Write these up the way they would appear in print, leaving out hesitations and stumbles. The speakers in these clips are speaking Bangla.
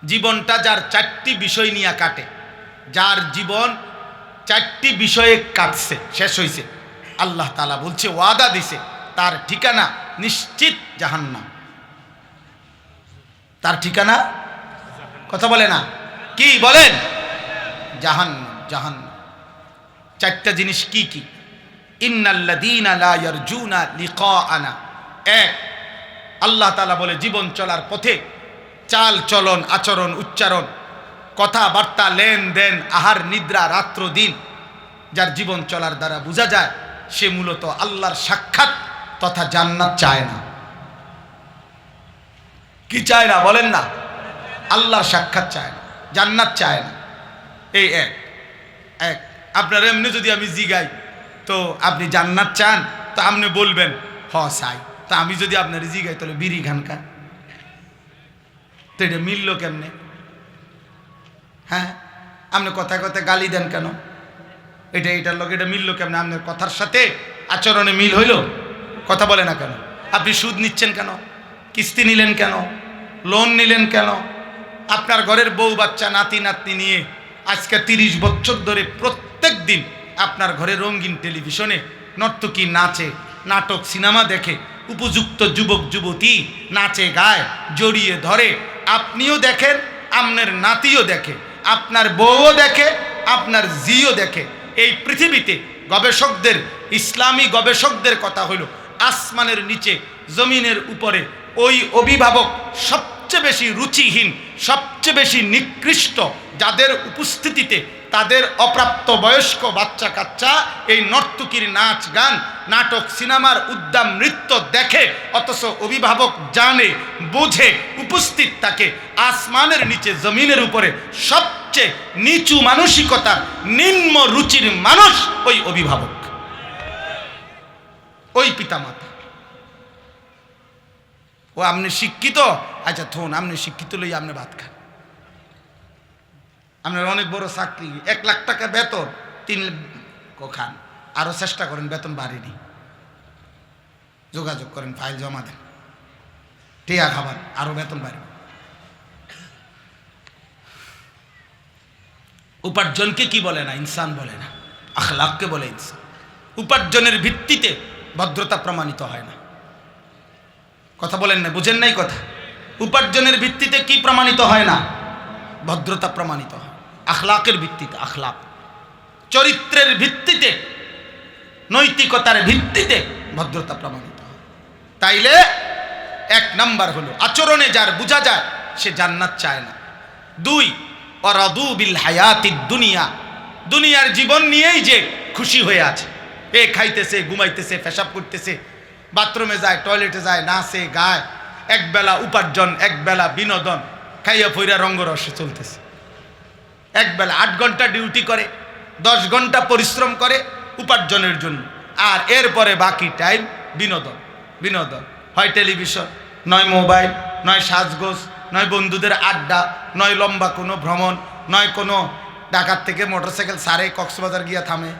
জীবনটা যার চারটি বিষয় নিয়ে কাটে, যার জীবন চারটি বিষয়ে কাটছে, শেষ হয়েছে, আল্লাহ তাআলা বলছে, ওয়াদা দিছে, তার ঠিকানা নিশ্চিত জাহান্নাম। তার ঠিকানা, কথা বলে না, কি বলেন? জাহান্নাম, জাহান্নাম। চারটা জিনিস কি কি? ইন্নাল্লাযীনা লা ইয়ারজুনা লিকাআনা। এক, আল্লাহ তাআলা বলে জীবন চলার পথে চাল চলন, আচরণ, উচ্চারণ, কথাবার্তা, লেনদেন, আহার নিদ্রা, রাত্র দিন, যার জীবন চলার দ্বারা বোঝা যায় সে মূলত আল্লাহর সাক্ষাৎ তথা জান্নাত চায় না। কি চায় না বলেন না? আল্লাহর সাক্ষাৎ চায় না, জান্নাত চায় না। এই এক এক আপনার এমনি যদি আমি জিগাই তো আপনি জান্নাত চান, তো আপনি বলবেন হ চাই। তা আমি যদি আপনার জিগাই তাহলে বিড়ি খানকা, তো এটা মিলল কেমনে? হ্যাঁ, আপনি কথায় কথায় গালি দেন কেন? এটার লোক এটা মিলল কেমনে? আপনার কথার সাথে আচরণে মিল হইল? কথা বলে না কেন? আপনি সুদ নিচ্ছেন কেন? কিস্তি নিলেন কেন? লোন নিলেন কেন? আপনার ঘরের বউ বাচ্চা নাতি নাতনি নিয়ে আজকে 30 বছর ধরে প্রত্যেক দিন আপনার ঘরে রঙিন টেলিভিশনে নর্তকী নাচে, নাটক, সিনেমা দেখে, উপযুক্ত যুবক যুবতী নাচে গায়, জড়িয়ে ধরে, আপনিও দেখেন, আপনার নাতিও দেখে, আপনার বউও দেখে, আপনার জিও দেখে। এই পৃথিবীতে গবেষকদের, ইসলামী গবেষকদের কথা হলো, আসমানের নিচে জমিনের উপরে ওই অভিভাবক সবচেয়ে বেশি রুচিহীন, সবচেয়ে বেশি নিকৃষ্ট, যাদের উপস্থিতিতে তাদের অপ্রাপ্ত বয়স্ক বাচ্চা কাচ্চা এই নর্তকীর নাচ গান, নাটক, সিনেমার উদ্দাম নৃত্য দেখে, অথচ অভিভাবক জানে, বোঝে, উপস্থিত থাকে, আসমানের নিচে জমিনের উপরে সবচেয়ে নিচু মানসিকতার, নিম্ন রুচির মানুষ ওই অভিভাবক, ওই পিতামাতা। ও আপনি শিক্ষিত, আচ্ছা থুন, আপনি শিক্ষিত লই আপনি ভাত খান, আপনার অনেক বড় চাকরি, 1 লাখ টাকা বেতন, 3 খান, আরো চেষ্টা করেন বেতন বাড়েনি, যোগাযোগ করেন, ফাইল জমা দেন, টিয়া খাবার, আরো বেতন বাড়বে। উপার্জনকে কি বলে না? ইনসান বলে না, আখলাককে বলে ইনসান। উপার্জনের ভিত্তিতে ভদ্রতা প্রমাণিত হয় না। কথা বলেন না, বুঝেন নাই কথা? উপার্জনের ভিত্তিতে কি প্রমাণিত হয় না? ভদ্রতা প্রমাণিত হয়। আখলাকের ভিত্তিতে, আখলাক, চরিত্রের ভিত্তিতে, নৈতিকতার ভিত্তিতে ভদ্রতা প্রমাণিত হয়। তাইলে 1 নাম্বার হলো আচরণে যার বোঝা যায় সে জান্নাত চায় না। 2, ওয়ারাদু বিল হায়াতিদ দুনিয়া, দুনিয়ার জীবন নিয়েই যে খুশি হয়ে আছে, এ খাইতেছে, ঘুমাইতেছে, পেশাব করতেছে, বাথরুমে যায়, টয়লেটে যায়, নাচে গায়, একবেলা উপার্জন, একবেলা বিনোদন, খাইয়া ফইরা রঙ্গরসে চলতেছে। একবেলা 8 ঘন্টা ডিউটি করে, 10 ঘন্টা পরিশ্রম করে উপার্জনের জন্য, আর এরপরে বাকি টাইম বিনোদন, বিনোদন, হয় টেলিভিশন, নয় মোবাইল, নয় সাজগোজ, নয় বন্ধুদের আড্ডা, নয় লম্বা কোনো ভ্রমণ, নয় কোনো ঢাকার থেকে মোটরসাইকেল সারে কক্সবাজার গিয়া থামে,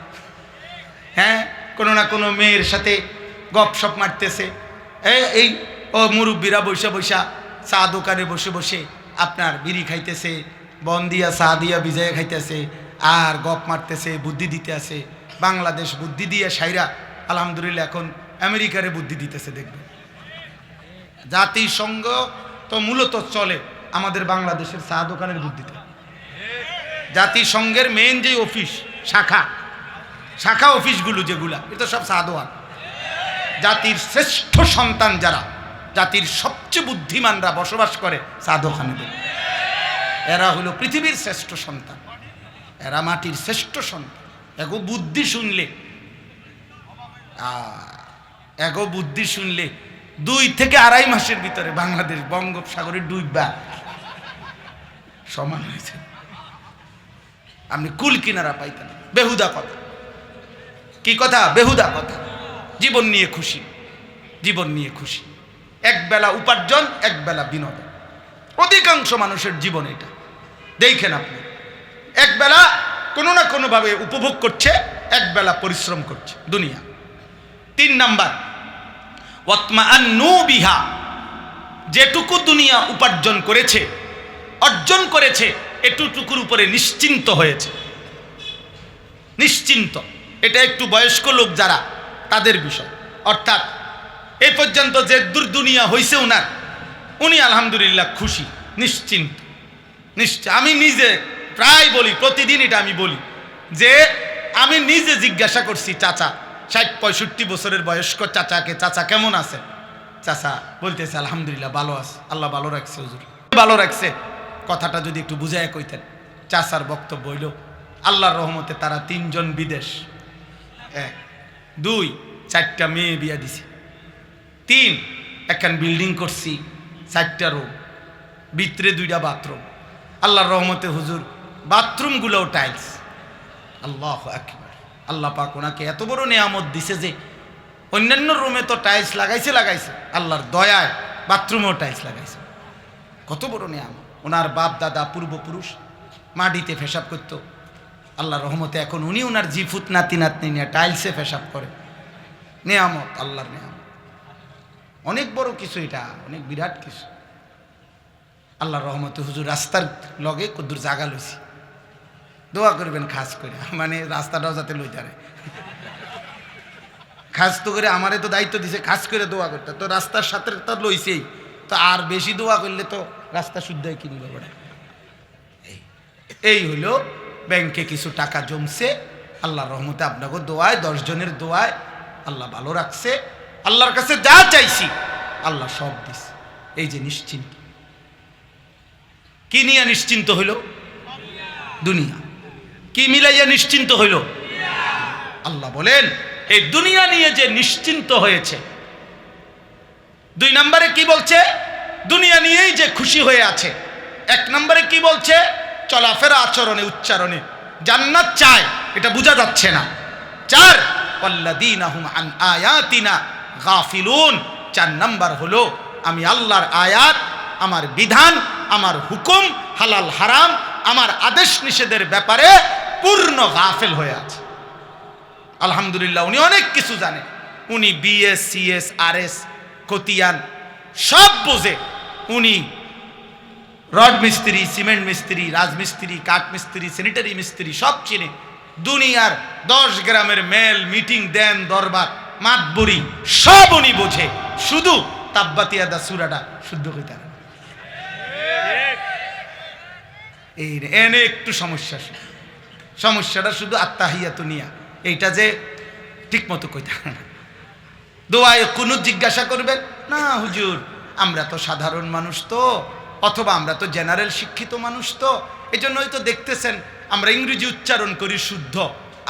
হ্যাঁ, কোনো না কোনো মেয়ের সাথে গপসপ মারতেছে, এই ও মুরব্বীরা বৈশা বৈশা চা দোকানে বসে বসে আপনার বিড়ি খাইতেছে, বন দিয়া চা দিয়া ভিজাইয়া খাইতেছে, আর গপ মারতেছে, বুদ্ধি দিতে আছে। বাংলাদেশ বুদ্ধি দিয়ে সাইরা আলহামদুলিল্লাহ এখন আমেরিকারে বুদ্ধি দিতেছে। দেখবে জাতিসংঘ তো মূলত চলে আমাদের বাংলাদেশের চা দোকানের বুদ্ধিতে। জাতিসংঘের মেইন যে অফিস, শাখা শাখা অফিসগুলো যেগুলা, এটা সব চা দোকান। জাতির শ্রেষ্ঠ সন্তান যারা, জাতির সবচেয়ে বুদ্ধিমানরা বসবাস করে চা দোকানে। এরা হলো পৃথিবীর শ্রেষ্ঠ সন্তান, এরা মাটির শ্রেষ্ঠ সন্তান। এগো বুদ্ধি শুনলে, এগো বুদ্ধি শুনলে 2 থেকে 2.5 মাসের ভিতরে বাংলাদেশ বঙ্গোপসাগরে ডুববা সমান হয়েছে। আপনি কুল কিনারা পাইতেন। বেহুদা কথা, কি কথা? বেহুদা কথা। জীবন নিয়ে খুশি, জীবন নিয়ে খুশি, একবেলা উপার্জন, একবেলা বিনোদন। অধিকাংশ মানুষের জীবন এটা। দেখেন আপনি, একবেলা কোনো না কোনোভাবে উপভোগ করছে, একবেলা পরিশ্রম করছে দুনিয়া। 3 নাম্বার, ওয়াতমাআন্নু বিহা, যেটুকু দুনিয়া উপার্জন করেছে অর্জন করেছে এটুকুর উপরে নিশ্চিন্ত হয়েছে, নিশ্চিন্ত। এটা একটু বয়স্ক লোক যারা তাদের বিষয়। অর্থাৎ এই পর্যন্ত যে দুনিয়া হয়েছে উনার, উনি আলহামদুলিল্লাহ খুশি, নিশ্চিন্ত। আমি নিজে প্রায় বলি, প্রতিদিন এটা আমি বলি যে আমি নিজে জিজ্ঞাসা করছি চাচা, 60-65 বছরের বয়স্ক চাচাকে, চাচা কেমন আছে? চাচা বলতেছে আলহামদুলিল্লাহ ভালো আছে, আল্লাহ ভালো রাখছে, হুজুর ভালো রাখছে। কথাটা যদি একটু বুঝায় কইতেন। চাচার বক্তব্য হইল আল্লাহর রহমতে তারা 3 জন বিদেশ, 1 2 4টা মেয়ে বিয়া দিছে, 3 একখান বিল্ডিং করছি, 4টা রুম, ভিতরে 2টা বাথরুম। আল্লাহর রহমতে হুজুর বাথরুমগুলোও টাইলস। আল্লাহু আকবার। আল্লাহ পাক ওনাকে এত বড় নিয়ামত দিছে যে অন্যান্য রুমে তো টাইলস লাগাইছে, আল্লাহর দয়ায় বাথরুমেও টাইলস লাগাইছে। কত বড় নিয়ামত। ওনার বাপ দাদা পূর্বপুরুষ মাটিতে পেশাব করতো, আল্লাহর রহমতে এখন উনি ওনার জিফুত নাতি নাতনি নিয়ে টাইলসে পেশাব করে। নিয়ামত, আল্লাহর নিয়ামত, অনেক বড় কিছু, এটা অনেক বিরাট কিছু। আল্লাহর রহমতে হুজুর রাস্তার লগে কদ্দুর জায়গা লইছি, দোয়া করবেন খাস করে, মানে রাস্তাটাও যাতে লই তারে খাস তো করে। আমারে তো দায়িত্ব দিছে খাস করে দোয়া করতে, তো রাস্তার সাথে তো লইছেই, তো আর বেশি দোয়া করলে তো রাস্তা শুদ্ধই কিনবে বলে। এই হলো ব্যাংকে কিছু টাকা জমছে, আল্লাহর রহমতে আপনাকে দোয়ায়, 10 জনের দোয়ায় আল্লাহ ভালো রাখছে। আল্লাহর কাছে যা চাইছি আল্লাহ সব দিছে। এই যে নিশ্চিন্ত, কি নিয়ে নিশ্চিন্ত হইল? দুনিয়া। কি মিলাইয়া নিশ্চিন্ত হইল? আল্লাহ বলেন এই দুনিয়া নিয়ে যে নিশ্চিন্ত হয়েছে। 2 নম্বরে কি বলছে? দুনিয়া নিয়েই যে খুশি হয়ে আছে। 1 নম্বরে কি বলছে? চলাফেরা, আচরণে, উচ্চারণে জান্নাত চায়, এটা বোঝা যাচ্ছে না। 4 ওয়াল্লাযীনা হুম আন আয়াতিনা গাফিলুন। 4 নম্বর হলো আমি আল্লাহর আয়াত, আমার বিধান, আমার হুকুম, হালাল হারাম, আমার আদেশ নিষেধের ব্যাপারে পূর্ণ গাফেল হয়ে আছে। আলহামদুলিল্লাহ উনি অনেক কিছু জানে, উনি বিএস, সিএস, আরএস, খতিয়ান সব বোঝে। উনি রড মিস্ত্রি, সিমেন্ট মিস্ত্রি, রাজমিস্ত্রি, কাঠ মিস্ত্রি, স্যানিটারি মিস্ত্রি সব চিনে। দুনিয়ার 10 গ্রামের মেল, মিটিং, দেন দরবার, মাতবরি সব উনি বোঝে, শুধু তাব্বাতিয়াদা সূরাটা শুদ্ধ কইতে পারে। এই এনে একটু সমস্যাটা শুধু আত্তাহিয়াতু নিয়া, এইটা যে ঠিক মতো কইতে পারে না। দোয়ায় কুনুত জিজ্ঞাসা করবেন না, হুজুর আমরা তো সাধারণ মানুষ তো, অথবা আমরা তো জেনারেল শিক্ষিত মানুষ তো, এই জন্যই তো দেখতেছেন আমরা ইংরেজি উচ্চারণ করি শুদ্ধ,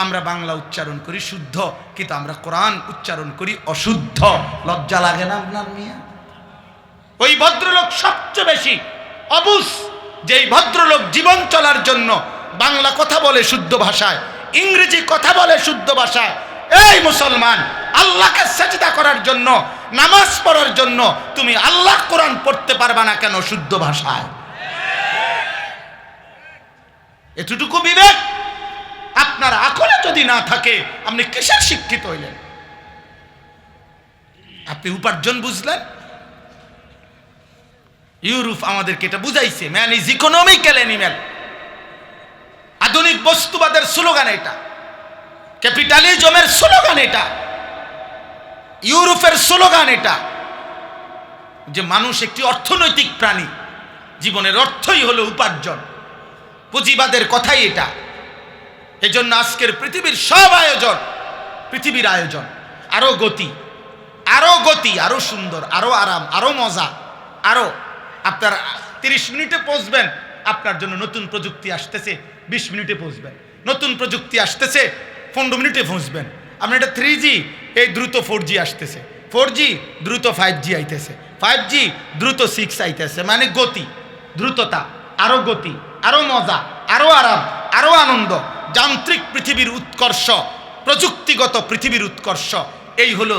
আমরা বাংলা উচ্চারণ করি শুদ্ধ, কিন্তু আমরা কোরআন উচ্চারণ করি অশুদ্ধ। লজ্জা লাগে না আপনার মিয়া? ওই ভদ্রলোক সবচেয়ে বেশি অবুঝ, যেই ভদ্রলোক জীবন চলার জন্য বাংলা কথা বলে শুদ্ধ ভাষায়, ইংরেজি কথা বলে শুদ্ধ ভাষায়। এই মুসলমান, আল্লাহকে সেজদা করার জন্য, নামাজ পড়ার জন্য তুমি আল্লাহ কোরআন পড়তে পারবা না কেন শুদ্ধ ভাষায়? এতটুকু বিবেক আপনার আকলে যদি না থাকে, আপনি কিসের শিক্ষিত হইলেন? আপনি উপার্জন বুঝলেন? ইউরোপ আমাদেরকে এটা বুঝাইছে, ম্যান ইজ ইকোনমিক্যাল অ্যানিম্যাল। আধুনিক বস্তুবাদের স্লোগান এটা, ক্যাপিটালিজমের স্লোগান এটা, ইউরোপের স্লোগান এটা, যে মানুষ একটি অর্থনৈতিক প্রাণী, জীবনের অর্থই হলো উপার্জন। পুঁজিবাদের কথাই এটা। এজন্য আজকের পৃথিবীর সব আয়োজন, পৃথিবীর আয়োজন আরো গতি, আরো সুন্দর, আরো আরাম, আরো মজা, আরো আপনার 30 মিনিটে পৌঁছবেন, আপনার জন্য নতুন প্রযুক্তি আসতেছে 20 মিনিটে পৌঁছবেন, নতুন প্রযুক্তি আসতেছে 15 মিনিটে পৌঁছবেন। আপনার এটা 3G, এই দ্রুত 4G আসতেছে, 4G দ্রুত 5G আইতেছে, 5G দ্রুত 6 আইতেছে। মানে গতি, দ্রুততা, আরো গতি, আরো মজা, আরো আরাম, আরো আনন্দ। যান্ত্রিক পৃথিবীর উৎকর্ষ, প্রযুক্তিগত পৃথিবীর উৎকর্ষ, এই হলো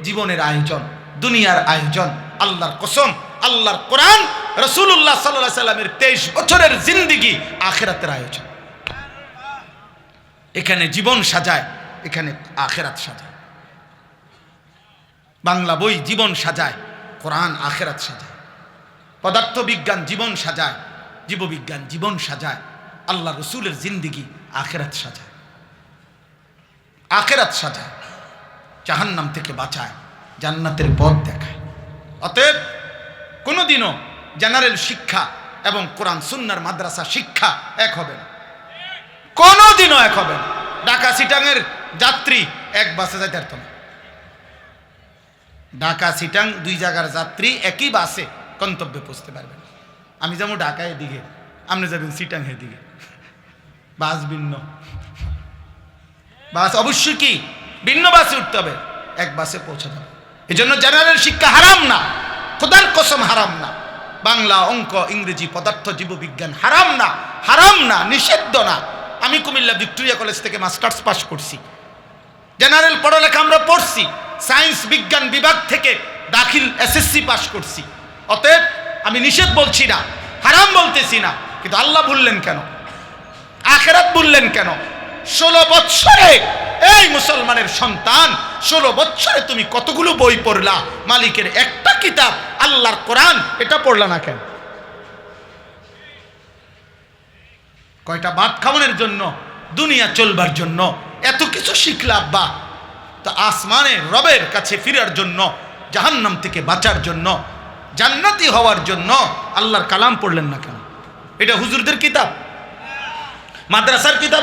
জীবনের আয়োজন, দুনিয়ার আয়োজন। আল্লাহর কসম, আল্লাহর কোরআন, রাসূলুল্লাহ সাল্লাল্লাহু আলাইহি সাল্লামের 23 বছরের জিন্দেগি আখিরাতের আয়োজন। এখানে জীবন সাজায়, এখানে আখিরাত সাজায়। বাংলা বই জীবন সাজায়, কোরআন আখিরাত সাজায়। পদার্থবিজ্ঞান জীবন সাজায়, জীববিজ্ঞান জীবন সাজায়, আল্লাহ রসুলের জিন্দিগি আখেরাত সাজায়, আখেরাত সাজায়, জাহান্নাম থেকে বাঁচায়, জান্নাতের পথ দেখায়। অতএব কোনোদিনও জেনারেল শিক্ষা এবং কোরআন সুন্নাহর মাদ্রাসা শিক্ষা এক হবে না, কোনোদিনও এক হবে না। ঢাকা সিটাঙের যাত্রী এক বাসে যাইতে পারত না। ঢাকা সিটাং দুই জায়গার যাত্রী একই বাসে গন্তব্যে পৌঁছতে পারবেন। আমি যেমন ঢাকা এদিকে, আপনি যাবেন সিটাং এদিকে, বাস ভিন্ন, বাস অবশ্যই কি ভিন্ন বাসে উঠতে হবে, এক বাসে পৌঁছাতে হবে। এই জন্য জেনারেল শিক্ষা হারাম না, খোদার কসম হারাম না। বাংলা, অঙ্ক, ইংরেজি, পদার্থ, জীববিজ্ঞান হারাম না, হারাম না, নিষিদ্ধ না। আমি কুমিল্লা ভিক্টোরিয়া কলেজ থেকে মাস্টার্স পাস করছি, জেনারেল পড়ালেখা আমরা পড়ছি, সায়েন্স বিজ্ঞান বিভাগ থেকে দাখিল এসএসসি পাস করছি। অতএব আমি নিষেধ বলছি না, হারাম বলতেছি না, কিন্তু আল্লাহ বললেন কেন, আখিরাত বললেন কেন? 16 বছরে এই মুসলমানের সন্তান, 16 বছরে তুমি কতগুলো বই পড়লা? মালিকের একটা কিতাব আল্লাহর কোরআন, এটা পড়লা না কেন? কয়টা ভাত খাওয়ানোর জন্য, দুনিয়া চলবার জন্য এত কিছু শিখলা আব্বা, তো আসমানে রবের কাছে ফিরার জন্য, জাহান্নাম থেকে বাঁচার জন্য, জান্নাতি হওয়ার জন্য আল্লাহর কালাম পড়লেন না কেন? এটা হুজুরদের কিতাব, মাদ্রাসার কিতাব,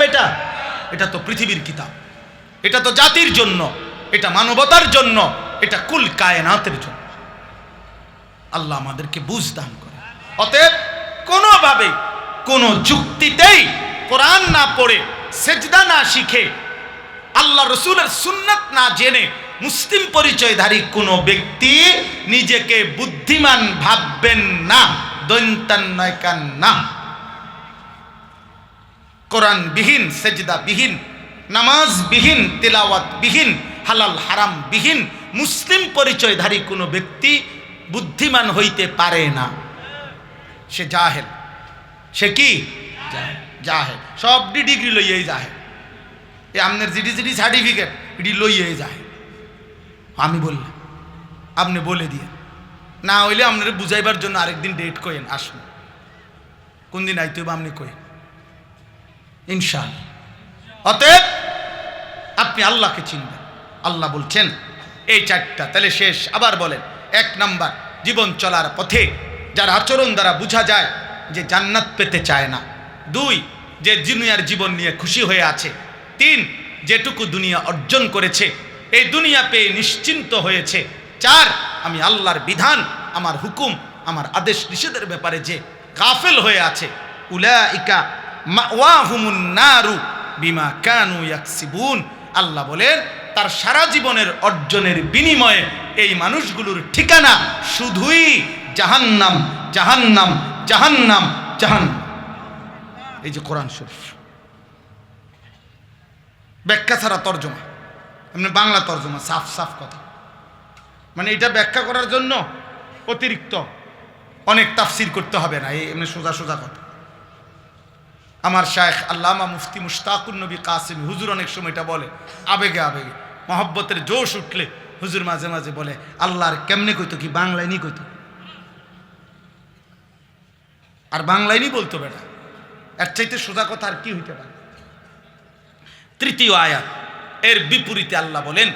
এটা তো পৃথিবীর কিতাব, এটা তো জাতির জন্য, এটা মানবতার জন্য, এটা কুল কায়নাতের জন্য। আল্লাহ আমাদেরকে বুঝ দান করে। অতএব কোনোভাবে কোনো যুক্তিতেই কোরআন না পড়ে, সেজদা না শিখে, আল্লাহ রসুলের সুন্নাত না জেনে মুসলিম পরিচয়ধারী কোনো ব্যক্তি নিজেকে বুদ্ধিমান ভাববেন না, দৈন্তান্নয়কান না। কোরআন বিহীন, সেজদা বিহীন, নামাজ বিহীন, তিলাওয়াত বিহীন, হালাল হারাম বিহীন মুসলিম পরিচয়ধারী কোনো ব্যক্তি বুদ্ধিমান হইতে পারে না। সে জাহেল। সে কি? জাহেল। সব ডিগ্রি লইয়াই জাহেল। এই আপনার জিডি সার্টিফিকেট এটি লইয়াই জাহেল। আমি বললাম, আপনি বলে দিয়ে, না হইলে আপনার বুঝাইবার জন্য আরেকদিন ডেট কইেন, আসুন, কোন দিন আইতে হবে আপনি কইেন, ইনশাআল্লাহ। অতএব আপনি আল্লাহকে চিনবেন। আল্লাহ বলছেন এই চারটা, তাহলে শেষ। আবার বলেন, 1 নাম্বার, জীবন চলার পথে যার আচরণ দ্বারা বোঝা যায় যে জান্নাত পেতে চায় না। 2, যে দুনিয়ার জীবন নিয়ে খুশি হয়ে আছে। 3, যেটুকু দুনিয়া অর্জন করেছে এই দুনিয়া পেয়ে নিশ্চিন্ত হয়েছে। 4, আমি আল্লাহর বিধান, আমার হুকুম, আমার আদেশ নিষেধের ব্যাপারে যে গাফেল হয়ে আছে। উলাইকা মাওয়াহুমুন নারু বিমা কানু ইয়াকসিবুন। আল্লাহ বলেন তার সারা জীবনের অর্জনের বিনিময়ে এই মানুষগুলোর ঠিকানা শুধুই জাহান্নাম, জাহান্নাম, জাহান্নাম, জাহান্নাম। এই যে কোরআন শরীফ, ব্যাখ্যা ছাড়া তর্জমা, এমনি বাংলা তর্জমা, সাফ সাফ কথা। মানে এটা ব্যাখ্যা করার জন্য অতিরিক্ত অনেক তাফসির করতে হবে না, এই এমনি সোজা সোজা কথা। আমার শায়েখ আল্লামা মুফতি মুশতাকুন নবী কাসিম হুজুর অনেক সময় এটা বলে, আবেগে আবেগে, মহব্বতের জোশ উঠলে হুজুর মাঝে মাঝে বলে, আল্লাহর কেমনে কইতো, কি বাংলায় নি কইতো, আর বাংলায় নি বলতো বেটা, এর চাইতে সোজা কথা আর কি হইতে পারে। 3য় আয়াত, এর বিপরীতে আল্লাহ বলেন,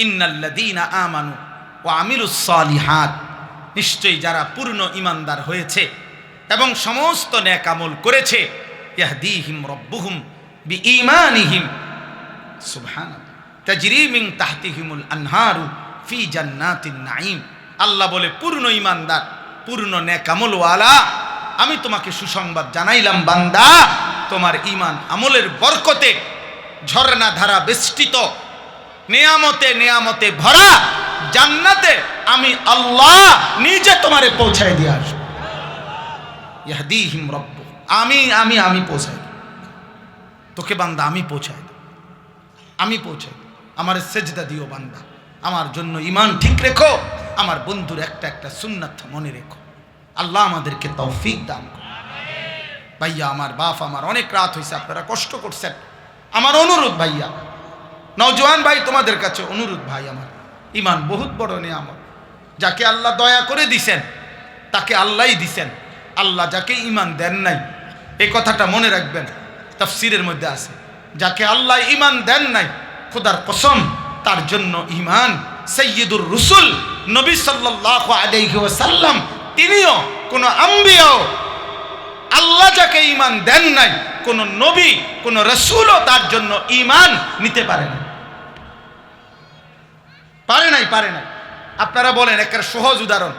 ইন্নাল্লাযীনা আমানু ওয়া আমিলুস সালিহাত, নিশ্চয়ই যারা পূর্ণ ঈমানদার হয়েছে এবং সমস্ত নেক আমল করেছে, ইয়াহদিহিম রাব্বুহুম বিঈমানিহিম, সুবহানাল্লাহ, তাজরি মিন তাহতিহিমুল আনহারু ফি জান্নাতিন নাঈম। আল্লাহ বলে পূর্ণ ঈমানদার, পূর্ণ নেক আমলওয়ালা, আমি তোমাকে সুসংবাদ জানাইলাম বান্দা, তোমার ঈমান আমলের বরকতে ঝর্ণা ধারা বেষ্টিত, নিয়ামতে নিয়ামতে ভরা জান্নাতে আমি আল্লাহ নিজে তোমারে পৌঁছায় দিয়ে আসবো। ইয়াহদিহিম রাব্বু, আমি পৌঁছাই তোকে বান্দা, আমি পৌঁছাই, আমি পৌঁছাই। আমার সেজদা দিও বান্দা, আমার জন্য ঈমান ঠিক রেখো, আমার বন্ধুর একটা একটা সুন্নাত মনে রেখো। আল্লাহ আমাদেরকে তৌফিক দান করুন। ভাইয়া আমার, বাপ আমার, অনেক রাত হয়েছে, আপনারা কষ্ট করছেন। আমার অনুরোধ ভাইয়া, নওজোয়ান ভাই, তোমাদের কাছে অনুরোধ ভাই, আমার ঈমান বহুত বড় নিয়ামত। যাকে আল্লাহ দয়া করে দিছেন তাকে আল্লাহই দিছেন, আল্লাহ যাকে ঈমান দেন নাই, এই কথাটা মনে রাখবেন, তাফসীরের মধ্যে আছে, যাকে আল্লাহ ঈমান দেন নাই খোদার কসম তার জন্য ঈমান সাইয়্যিদুর রসুল নবী সাল্লাল্লাহু আলাইহি ওয়াসাল্লাম তিনিও কোন আম্বিয়াও আল্লাহ যাকে ঈমান দেন নাই কোন নবী কোন রাসূলও তার জন্য ঈমান নিতে পারে না, পারে নাই। আপনারা বলেন, একটা সহজ উদাহরণ,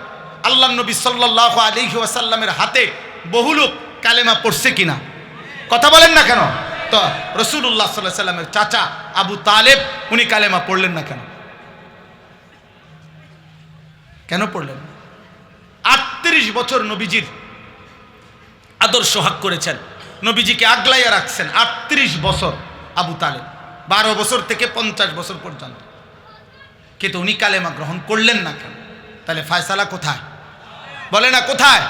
আল্লাহর নবী সাল্লাল্লাহু আলাইহি ওয়াসাল্লামের হাতে বহু লোক কালেমা পড়ছে কিনা? কথা বলেন না কেন? তো রাসূলুল্লাহ সাল্লাল্লাহু আলাইহি ওয়াসাল্লামের চাচা আবু তালেব উনি কালেমা পড়লেন না কেন? কেন পড়লেন? 38 বছর নবীজির আদর্শ হক করেছেন, নবীজিকে আগলাইয়া রাখছেন 38 বছর আবু তালেব, 12 বছর থেকে 50 বছর পর্যন্ত, কিন্তু উনি কালেমা গ্রহণ করলেন না কেন? তাহলে ফয়সালা কোথায়? বলে না কোথায়?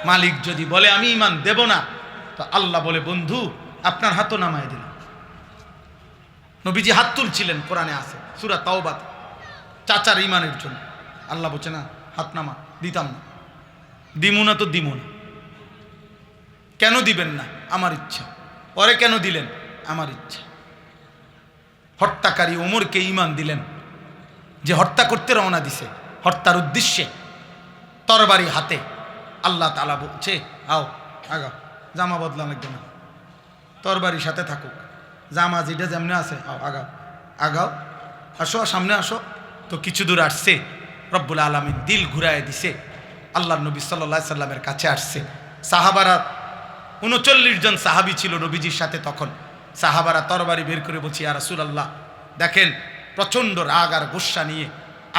মালিক যদি বলে আমি ঈমান দেব না, তো আল্লাহ বলে বন্ধু আপনার হাতও নামায় দিলাম। নবীজি হাত তুলছিলেন, কোরআনে আছে সূরা তাওবা, চাচার ঈমানের জন্য। আল্লাহ বলছে না হাত নামা, দিতাম না, দিমু না তো দিমু না। কেন দিবেন না? আমার ইচ্ছা। পরে কেন দিলেন? আমার ইচ্ছা। হত্যাকারী ওমরকে ঈমান দিলেন, যে হত্যা করতে রওনা দিছে, হত্যার উদ্দেশ্যে তরবারি হাতে। আল্লাহ তাআলা বলছে আও আগাও, জামা বদলা লাগবে না, তরবারির সাথে থাকুক, জামা যেটা যেমনি আছে আও আগাও আগাও, আসো সামনে আসো। তো কিছু দূর আসছে, রব্বুল আলামিন দিল ঘুরায় দিছে, আল্লাহর নবী সাল্লাল্লাহু আলাইহি সাল্লামের কাছে আসছে। সাহাবারা 39 জন সাহাবী ছিল নবীজির সাথে তখন। সাহাবারা তরবারি বের করে বলছে, ইয়া রাসূলুল্লাহ দেখেন প্রচণ্ড রাগ আর গুসা নিয়ে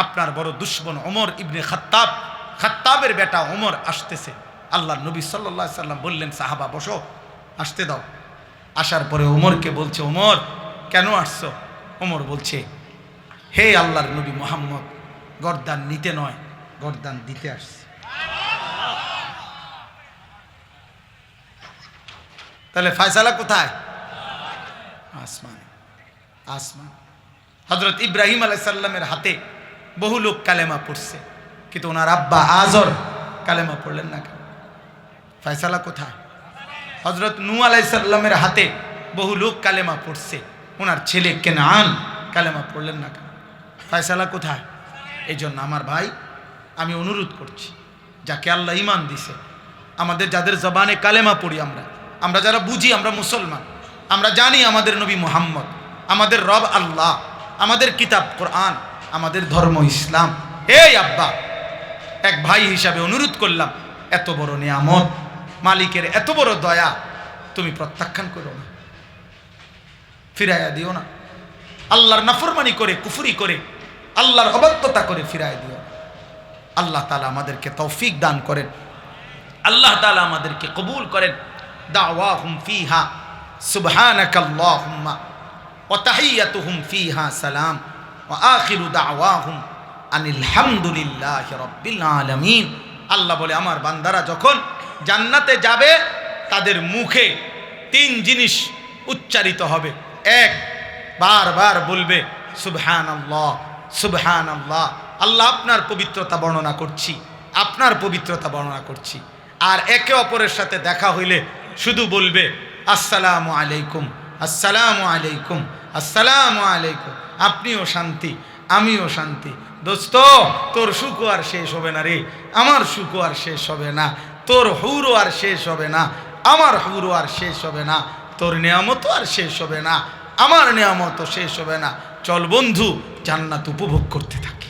আপনার বড় দুশমন ওমর ইবনে খাত্তাবের বেটা ওমর আসতেছে। আল্লাহর নবী সাল্লাল্লাহু আলাইহি সাল্লাম বললেন, সাহাবা বসো, আসতে দাও। আসার পরে ওমরকে বলছে, ওমর কেন আসছো? ওমর বলছে, হে আল্লাহর নবী মুহাম্মদ, গর্দান নিতে নয় গর্দান দিতে আসছে। তাহলে ফয়সালা কোথায়? আসমান। আসমান। হযরত ইব্রাহিম আলাইহিস সালামের হাতে বহু লোক কালেমা পড়ছে, কিন্তু ওনার আব্বা আজর কালেমা পড়লেন না কেন? ফয়সালা কোথায়? হযরত নূহ আলাইহিস সালামের হাতে বহু লোক কালেমা পড়ছে, ওনার ছেলে কেনান কালেমা পড়লেন না কেন? ফয়সালা কোথায়? এই জন্য আমার ভাই আমি অনুরোধ করছি, যাকে আল্লাহ ঈমান দিছে, আমাদের যাদের জবানে কালেমা পড়ি, আমরা যারা বুঝি আমরা মুসলমান, আমরা জানি আমাদের নবী মুহাম্মদ, আমাদের রব আল্লাহ, আমাদের কিতাব কোরআন, আমাদের ধর্ম ইসলাম। এই আব্বা, এক ভাই হিসাবে অনুরোধ করলাম, এত বড় নিয়ামত, মালিকের এত বড় দয়া তুমি প্রত্যাখ্যান করো না, ফিরাইয়া দিও না। আল্লাহর নাফরমানি করে, কুফরি করে, আল্লাহর অবাধ্যতা করে ফিরাইয়া দিও। আল্লাহ তাআলা আমাদেরকে তৌফিক দান করেন, আল্লাহ তাআলা আমাদেরকে কবুল করেন। দাওয়াহুম ফিহা সুবহানাকাল্লাহুম্মা ওয়া তাহিয়াতুহুম ফিহা সালাম ওয়া আখিরু দাওয়াহুম আনিল হামদুলিল্লাহি রাব্বিল আলামিন। আল্লাহ বলে, আমার বান্দারা যখন জান্নাতে যাবে তাদের মুখে 3 জিনিস উচ্চারিত হবে। এক, বারবার বলবে সুবহানাল্লাহ সুবহানাল্লাহ, আল্লাহ আপনার পবিত্রতা বর্ণনা করছি, আপনার পবিত্রতা বর্ণনা করছি। আর একে অপরের সাথে দেখা হইলে শুধু বলবে আসসালামু আলাইকুম আসসালামু আলাইকুম আসসালামু আলাইকুম, আপনিও শান্তি আমিও শান্তি। দোস্ত, তোর সুখ আর শেষ হবে না রে, আমার সুখ আর শেষ হবে না, তোর হুরও আর শেষ হবে না, আমার হুরও আর শেষ হবে না, তোর নিয়ামতও আর শেষ হবে না, আমার নিয়ামতও শেষ হবে না। চল বন্ধু, জান্নাত উপভোগ করতে থাকি।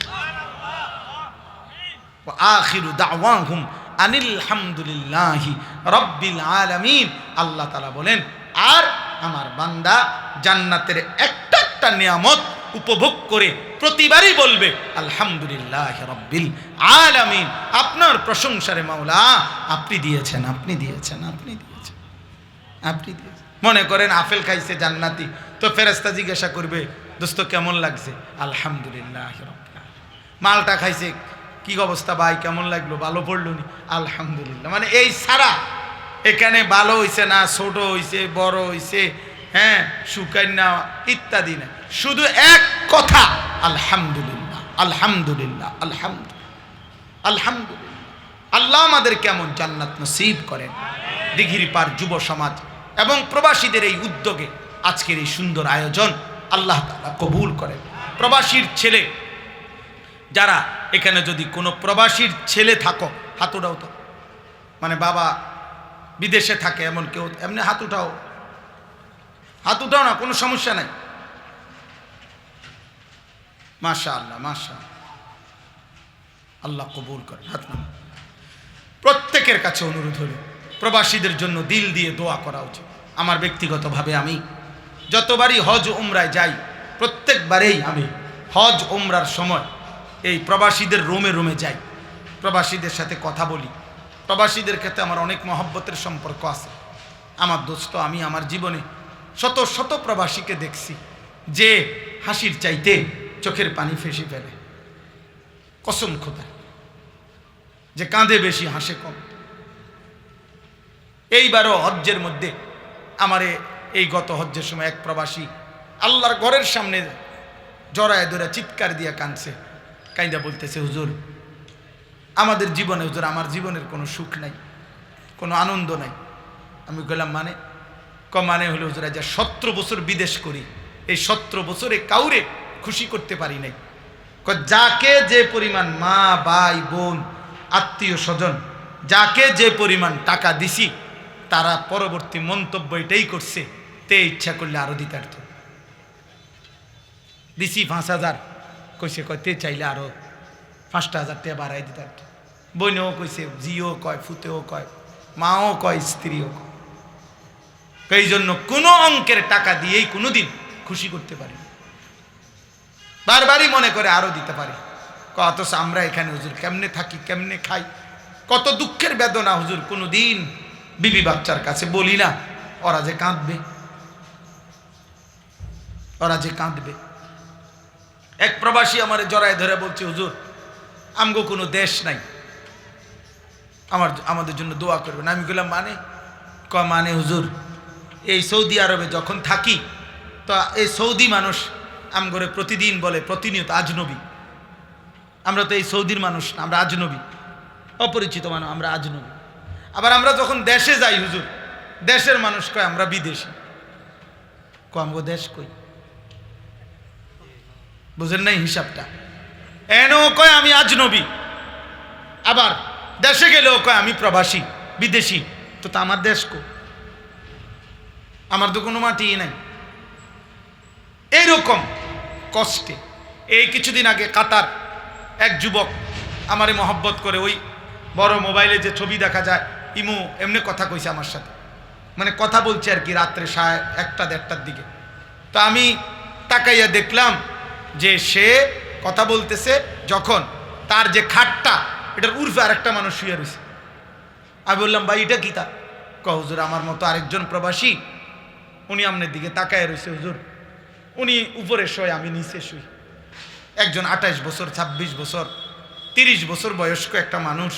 আখিরু দাওয়াহুম আনিল হামদুলিল্লাহি রাব্বিল আলামিন। আল্লাহ তাআলা বলেন, আর আমার বান্দা জান্নাতের একটা একটা নিয়ামত উপভোগ করে প্রতিবারই বলবে আলহামদুলিল্লাহি রাব্বিল আলামিন। আপনার প্রশংসারে মাওলা, আপনি দিয়েছেন, আপনি দিয়েছেন, আপনি দিয়েছেন, আপনি দিয়েছেন। মনে করেন আপেল খাইছে জান্নাতি, তো ফেরেশতা জিজ্ঞাসা করবে, দোস্ত কেমন লাগছে? আলহামদুলিল্লাহি রাব্বিল আলামিন। মালটা খাইছে, কি অবস্থা ভাই, কেমন লাগলো, ভালো পড়লো নি? আলহামদুলিল্লাহ। মানে এই সারা এখানে ভালো হইছে না, ছোট হইছে, বড় হইছে, হ্যাঁ শুকাই না ইত্যাদি না, শুধু এক কথা আলহামদুলিল্লাহ আলহামদুলিল্লাহ আলহামদুলিল্লাহ আলহামদুলিল্লাহ। আল্লাহ আমাদের কেমন জান্নাত নসিব করেন। দিঘির পার যুব সমাজ এবং প্রবাসীদের এই উদ্যোগে আজকের এই সুন্দর আয়োজন আল্লাহ তাআলা কবুল করেন। প্রবাসীর ছেলে যারা এখানে, যদি কোনো প্রবাসীর ছেলে থাকো, হাত উঠাও তো, মানে বাবা বিদেশে থাকে এমন কেউ, এমনি হাত উঠাও, হাত উঠাও না, কোনো সমস্যা নাই। মাশাআল্লাহ, মাশাআল্লাহ, আল্লাহ কবুল করেন। হাত নাম। প্রত্যেকের কাছে অনুরোধ হলো প্রবাসীদের জন্য দিল দিয়ে দোয়া করা উচিত। আমার ব্যক্তিগতভাবে আমি যতবারই হজ উমরায় যাই, প্রত্যেকবারেই আমি হজ উমরার সময় এই প্রবাসীদের রুমে রুমে যাই, প্রবাসীদের সাথে কথা বলি। প্রবাসীদের ক্ষেত্রে আমার অনেক মহব্বতের সম্পর্ক আছে। আমার দোস্ত, আমি আমার জীবনে শত শত প্রবাসীকে দেখছি যে হাসির চাইতে চোখের পানি ফেসে ফেলে, কসম খোদা, যে কাঁদে বেশি হাসে কম। এইবারও হজ্জের মধ্যে আমারে এই গত হজ্জের সময় এক প্রবাসী আল্লাহর ঘরের সামনে জড়ায় ধরে চিৎকার দিয়ে কাঁদছে, কাইন্দা বলতেছে, হুজুর আমাদের জীবনে, হুজুর আমার জীবনের কোনো সুখ নাই, কোনো আনন্দ নাই। আমি বললাম মানে? মানে হলো হুজুর, যা 17 বছর বিদেশ করি, এই 17 বছরে কাউরে খুশি করতে পারি নাই। যাকে যে পরিমাণ মা, ভাই, বোন, আত্মীয় স্বজন, যাকে যে পরিমাণ টাকা দিছি, তারা পরবর্তী মন্তব্য এটাই করছে, তে ইচ্ছা করলে আরো দিতার্থ। দিছি 5,000, কইছে তে চাইলে আরো 5,000 টাকা বাড়াই দিতার্থ। বোনও কইছে, জিও কয়, ফুতেও কয়, মাও কয়, স্ত্রীও কয়। এই জন্য কোনো অঙ্কের টাকা দিয়েই কোনোদিন খুশি করতে পারি, বারবারই মনে করে আরো দিতে পারি। অথচ আমরা এখানে হুজুর কেমনে থাকি, কেমনে খাই, কত দুঃখের বেদনা হুজুর, কোনোদিন বিবি বাচ্চার কাছে বলি না। ওরা যে কাঁদবে, ওরা যে কাঁদবে। এক প্রবাসী আমারে জড়ায় ধরে বলছে, হুজুর আমগো কোনো দেশ নাই, আমাদের জন্য দোয়া করবেন। আমি বললাম মানে? মানে হুজুর এই সৌদি আরবে যখন থাকি, তো এই সৌদি মানুষ আমগরে প্রতিদিন বলে, প্রতিনিয়ত আজনবী। আমরা তো এই সৌদির মানুষ না, আমরা আজনবী, অপরিচিত মানুষ, আমরা আজনবী। আবার আমরা যখন দেশে যাই হুজুর, দেশের মানুষ কয় আমরা বিদেশি। আমগো দেশ কই? বুঝেন নাই হিসাবটা? এনেও কয় আমি আজনবী, আবার দেশে গেলেও কয় আমি প্রবাসী, বিদেশি। তো আমার দেশ কো? আমার তো কোনো মাটিই নাই। এইরকম কষ্টে এই কিছুদিন আগে কাতার এক যুবক আমারে মহব্বত করে, ওই বড় মোবাইলে যে ছবি দেখা যায়, ইমু, এমনি কথা কইছে আমার সাথে, মানে কথা বলছে আর কি, রাত্রে 1:30-1টার দিকে। তো আমি তাকাইয়া দেখলাম যে সে কথা বলতেছে, যখন তার যে খাটটা, এটার উর্ফে আরেকটা মানুষ শুয়ে রয়েছে। আমি বললাম, ভাই এটা কি? তা হুজুর আমার মতো আরেকজন প্রবাসী, উনি আমনের দিকে তাকায় রয়েছে হুজুর, উনি উপরে শোয়, আমি নিচে শুই। একজন 28 বছর, 26 বছর, 30 বছর বয়স্ক একটা মানুষ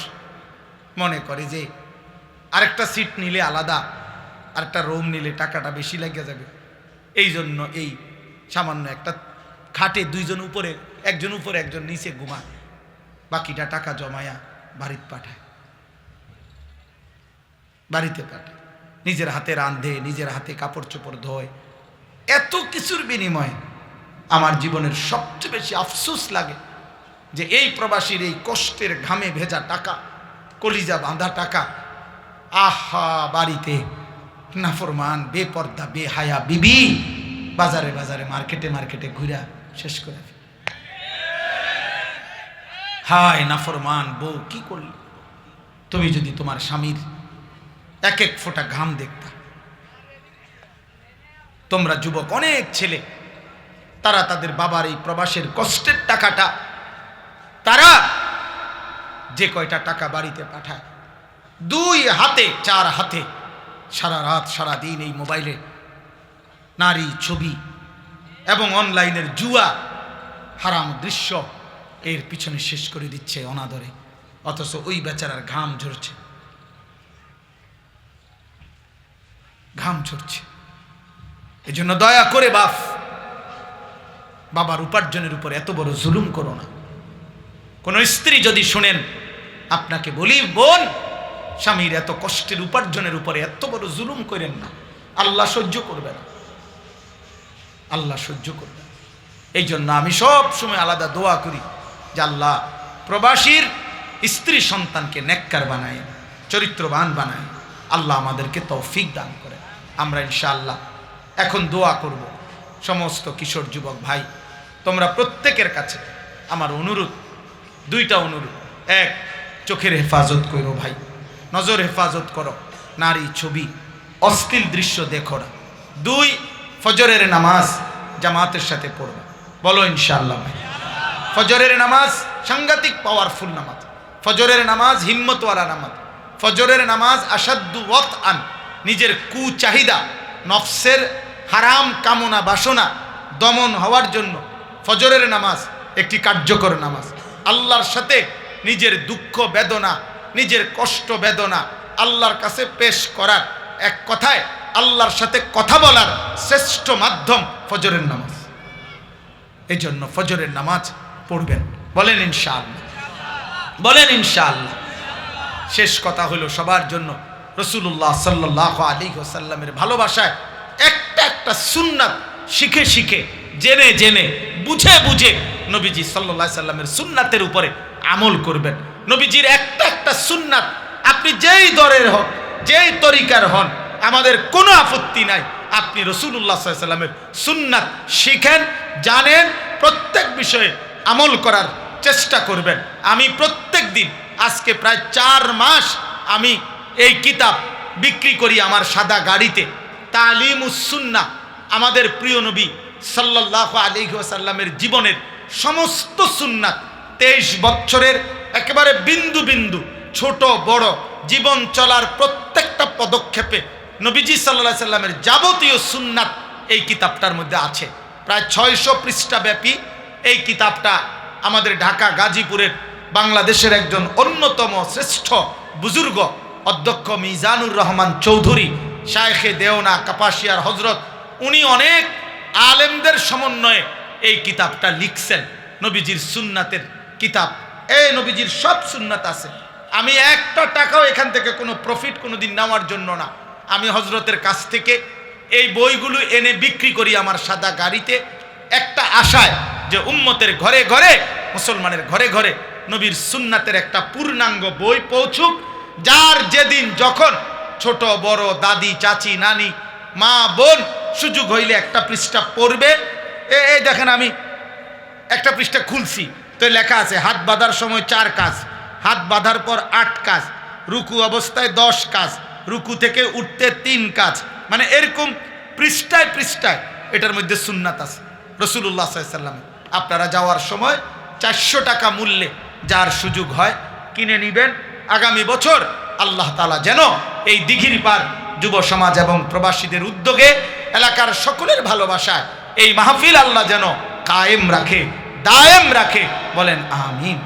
মনে করে যে আরেকটা সিট নিলে আলাদা, আরেকটা রুম নিলে টাকাটা বেশি লাগিয়ে যাবে, এই জন্য এই সামান্য একটা খাটে দুইজন উপরে, একজন উপরে একজন নিচে ঘুমায়, বাকিটা টাকা জমায়া বাড়িতে পাঠায়, বাড়িতে পাঠায়, নিজের হাতে রাঁধে, নিজের হাতে কাপড় চোপড় ধোয়। এত কিছুর বিনিময়ে আমার জীবনের সবচেয়ে বেশি আফসোস লাগে যে এই প্রবাসীর এই কষ্টের ঘামে ভেজা টাকা, কলিজা বাঁধা টাকা, আহা, বাড়িতে নাফরমান, বেপর্দা, বেহায়া বিবি বাজারে বাজারে, মার্কেটে মার্কেটে ঘুরা শেষ করে। হায় নাফরমান বউ, কি করলি? তুমি যদি তোমার স্বামীর এক এক ফোঁটা ঘাম দেখতা। তোমরা যুবক অনেক ছেলে, তারা তাদের বাবার এই প্রবাসের কষ্টের টাকাটা, তারা যে কয়টা টাকা বাড়িতে পাঠায়, 2 হাতে 4 হাতে সারা রাত সারা দিন এই মোবাইলে নারী ছবি এবং অনলাইনের জুয়া, হারাম দৃশ্য, এর পিছনে শেষ করে দিচ্ছে অনাদরে। অথচ ওই বেচারার ঘাম ঝরছে, ঘাম ঝরছে। এজন্য দয়া করে বাবার উপার্জনের উপর এত বড় জুলুম করো না। কোন স্ত্রী যদি শুনেন আপনাকে বলি বোন, স্বামীর এত কষ্টের উপার্জনের উপরে এত বড় জুলুম করেন না, আল্লাহ সহ্য করবে না, আল্লাহ সহ্য করবে না। এই জন্য আমি সব সময় আলাদা দোয়া করি যে আল্লাহ প্রবাসীর স্ত্রী সন্তানকে নেককার বানায়, চরিত্রবান বানায়, আল্লাহ আমাদেরকে তৌফিক দান করে। আমরা ইনশাআল্লাহ এখন দোয়া করব। সমস্ত কিশোর যুবক ভাই, তোমরা প্রত্যেকের কাছে আমার অনুরোধ, দুইটা অনুরোধ। এক, চোখের হেফাজত করো ভাই, নজর হেফাজত করো, নারী ছবি অশ্লীল দৃশ্য দেখো না। দুই, ফজরের নামাজ জামাতের সাথে পড়বে। বলো ইনশাআল্লাহ ভাই। ফজরের নামাজ সাংঘাতিক পাওয়ারফুল নামাজ, ফজরের নামাজ হিম্মতওয়ালা নামাজ, ফজরের নামাজ আসাদ্দু ওয়াতআন, নিজের কুচাহিদা নফসের হারাম কামনা বাসনা দমন হওয়ার জন্য ফজরের নামাজ একটি কার্যকর নামাজ। আল্লাহর সাথে নিজের দুঃখ বেদনা, নিজের কষ্ট বেদনা আল্লাহর কাছে পেশ করার, এক কথায় আল্লাহর সাথে কথা বলার শ্রেষ্ঠ মাধ্যম ফজরের নামাজ। এই জন্য ফজরের নামাজ পড়বেন। বলেন ইনশাআল্লাহ, বলেন ইনশাআল্লাহ। শেষ কথা হলো সবার জন্য রাসূলুল্লাহ সাল্লাল্লাহু আলাইহি ওয়াসাল্লামের ভালোবাসায় একটা একটা সুন্নাত শিখে শিখে, জেনে জেনে, বুঝে বুঝে নবীজি সাল্লাল্লাহু আলাইহি সাল্লামের সুন্নাতের উপরে আমল করবেন। নবীজির একটা একটা সুন্নাত আপনি যেই দরের হন, যেই তরিকার হন, আমাদের কোনো আপত্তি নাই। আপনি রাসূলুল্লাহ সাল্লাল্লাহু আলাইহি সাল্লামের সুন্নাত শিখেন, জানেন, প্রত্যেক বিষয়ে আমল করার চেষ্টা করবেন। আমি প্রত্যেক দিন, আজকে প্রায় 4 মাস আমি এই কিতাব বিক্রি করি আমার সাদা গাড়িতে। তালিমুস সুন্নাহ, আমাদের প্রিয় নবী সাল্লাল্লাহু আলাইহি ওয়াসাল্লামের জীবনের সমস্ত সুন্নাত, 23 বছরের একেবারে বিন্দু বিন্দু, ছোট বড় জীবন চলার প্রত্যেকটা পদক্ষেপে নবীজি সাল্লাল্লাহু আলাইহি সাল্লামের যাবতীয় সুন্নাত এই কিতাবটার মধ্যে আছে। প্রায় 600 পৃষ্ঠা ব্যাপী এই কিতাবটা আমাদের ঢাকা গাজীপুরের বাংলাদেশের একজন অন্যতম শ্রেষ্ঠ বুজুর্গ অধ্যক্ষ মিজানুর রহমান চৌধুরী, শায়েখে দেওনা কাপাসিয়ার হজরত, উনি অনেক আলেমদের সমন্বয়ে এই কিতাবটা লিখছেন। নবীজির সুন্নাতের কিতাব, এই নবীজির সব সুন্নাত আছে। আমি একটা টাকাও এখান থেকে কোনো প্রফিট কোনোদিন নেওয়ার জন্য না, আমি হজরতের কাছ থেকে এই বইগুলো এনে বিক্রি করি আমার সাদা গাড়িতে, একটা আশায় যে উম্মতের ঘরে ঘরে, মুসলমানের ঘরে ঘরে নবীর সুন্নাতের একটা পূর্ণাঙ্গ বই পৌঁছুক। যার যেদিন যখন ছোট বড়, দাদি চাচি নানি মা বোন সুযোগ হইলে একটা পৃষ্ঠা পড়বে। এই দেখেন আমি একটা পৃষ্ঠা খুলছি, তো লেখা আছে হাত বাঁধার সময় 4 কাজ, হাত বাঁধার পর 8 কাজ, রুকু অবস্থায় 10 কাজ, রুকু থেকে উঠতে 3 কাজ। মানে এরকম পৃষ্ঠায় পৃষ্ঠায় এটার মধ্যে সুন্নাত আছে রাসূলুল্লাহ সাল্লাল্লাহু আলাইহি ওয়াসাল্লাম। আপনারা যাওয়ার সময় 400 টাকা মূল্যে যার সুযোগ হয় কিনে নেবেন। আগামী বছর আল্লাহ তাআলা যেন এই দিঘির পার যুব সমাজ এবং প্রবাসীদের উদ্যোগে, এলাকার সকলের ভালোবাসায় এই মাহফিল আল্লাহ যেন কায়েম রাখে, দায়েম রাখে। বলেন আমিন।